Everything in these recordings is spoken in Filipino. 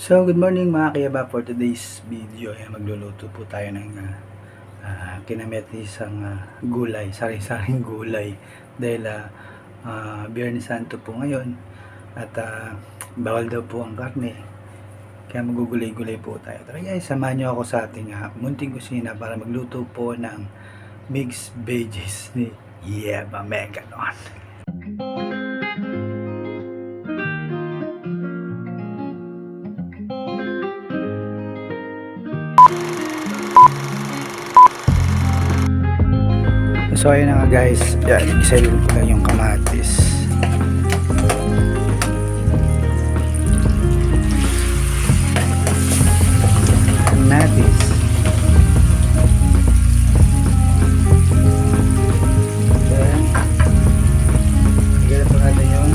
So, good morning mga kayaba. For today's video ay magluluto po tayo ng kinametisang gulay, sari-saring gulay. Dahil Biyernes Santo po ngayon at bawal daw po ang karne. Kaya magugulay-gulay po tayo. Tara guys, samahan nyo ako sa ating munting kusina para magluto po ng mixed veggies ni Yeba Meganon. So ayun na nga guys, yan, isa-ilin ko lang yung kamatis. Kamatis. Then, higyan po natin yung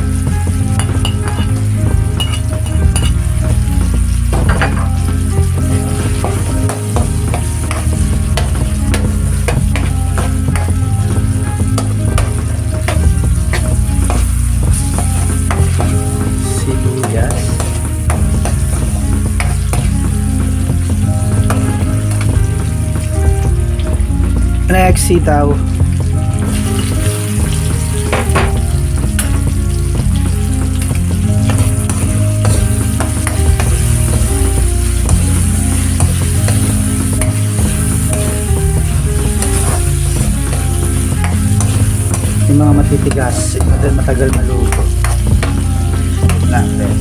next sitaw. Yung mga matitigas, matagal maluto natin.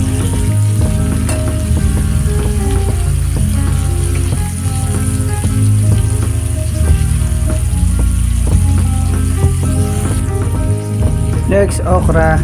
Next, okra.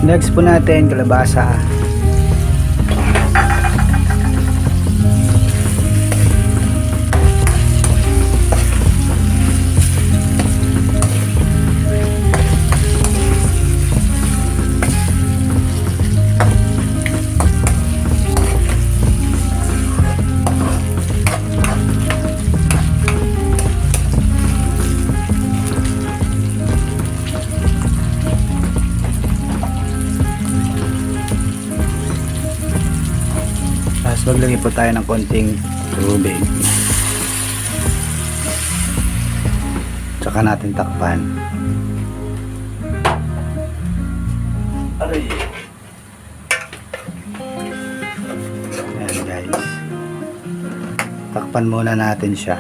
Next po natin, kalabasa. Maglagay po tayo ng konting tubig, tsaka natin takpan. Aray. Ayan guys, takpan muna natin siya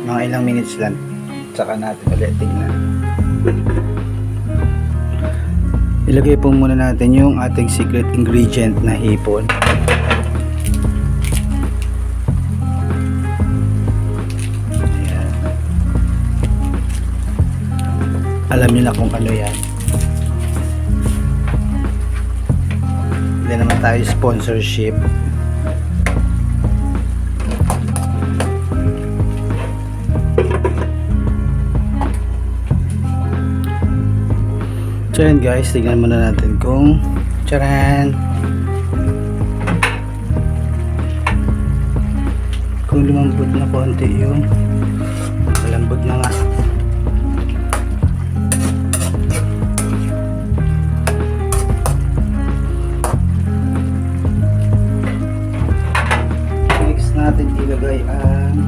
mga ilang minutes lang, tsaka natin ulit tingnan. Ilagay po muna natin yung ating secret ingredient na hipon. Ayan. Alam niyo na kung ano yan. Hindi naman tayo sponsorship. So yun guys, tignan muna natin kung charan, kung lumambot na konti yung malambot na nga. Next natin ilagay ang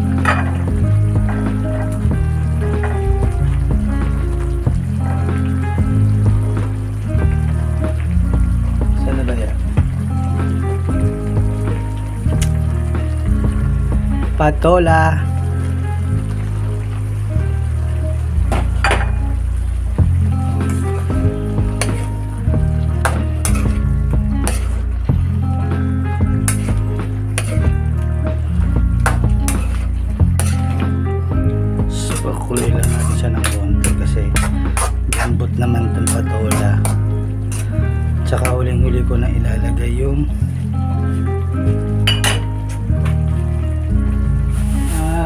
patola. pakukuloy lang natin siya ng konti kasi lambot naman itong patola. Tsaka huling-huli ko na ilalagay yung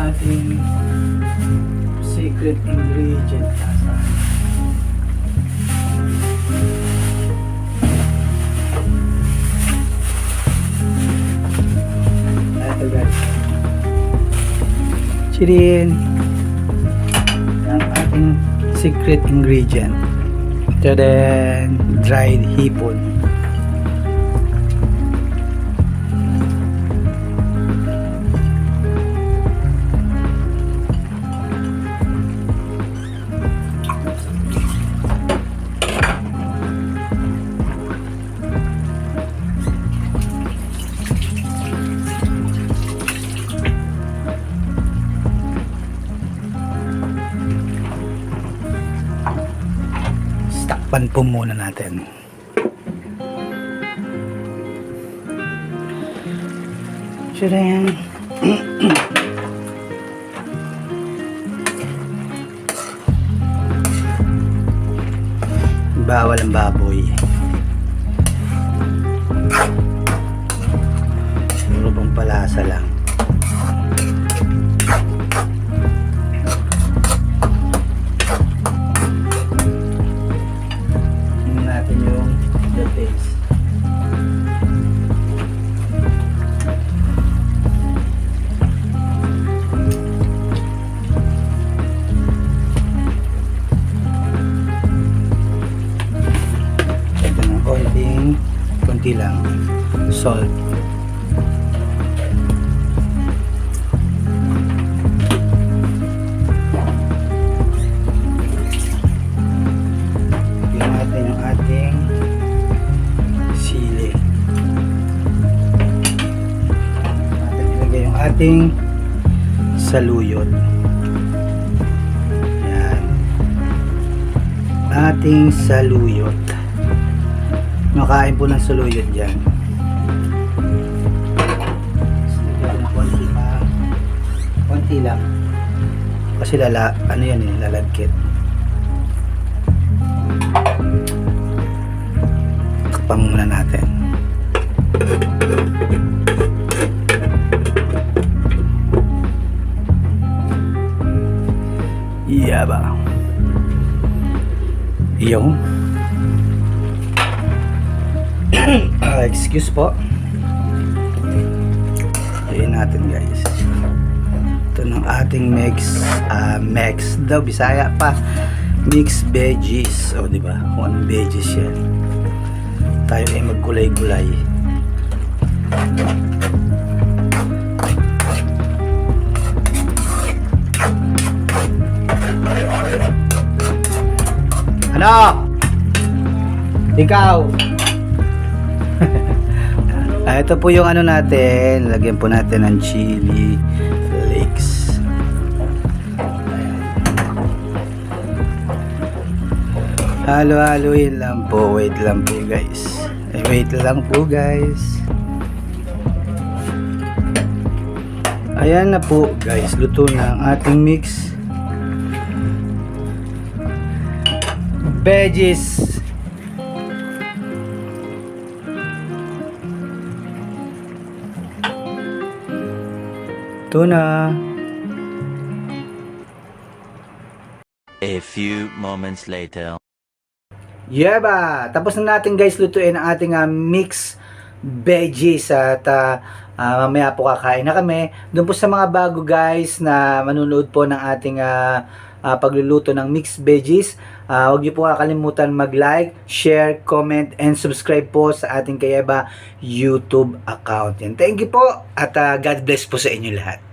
ating secret ingredient. Ito guys, chirin ang ating secret ingredient. Ito din dried hipon. Takpan po muna natin. Tadaan! Bawal ang baboy. Puro pang palasa lang. Konti lang salt. Lagyan natin yung ating sili. Natin ilagay yung ating saluyot. Yan. Ating saluyot. Makain po ng saluyot dyan. Konti lang. Kasi ano yan eh, lalagkit. Takpan muna natin. Yaba. Yung excuse po. Ayan natin guys. Ito ng ating mix daw, Bisaya pa. Mixed veggies. O diba? Kung anong veggies yan. Tayo ay maggulay-gulay. Ano? Ikaw? Ito po yung ano natin, lagyan po natin ng chili flakes. Halo-haloin lang po, wait lang po guys. Wait lang po guys. Ayan na po guys, luto na ang ating mix veggies. Ito na. A few moments later. Yeba! Tapos na natin guys lutuin ang ating mix veggies at mamaya po kakain na kami. Doon po sa mga bago guys na manunood po ng ating pagluluto ng mixed veggies, huwag niyo po kakalimutan mag-like, share, comment, and subscribe po sa ating Kayeba YouTube account. Yan. Thank you po at God bless po sa inyo lahat.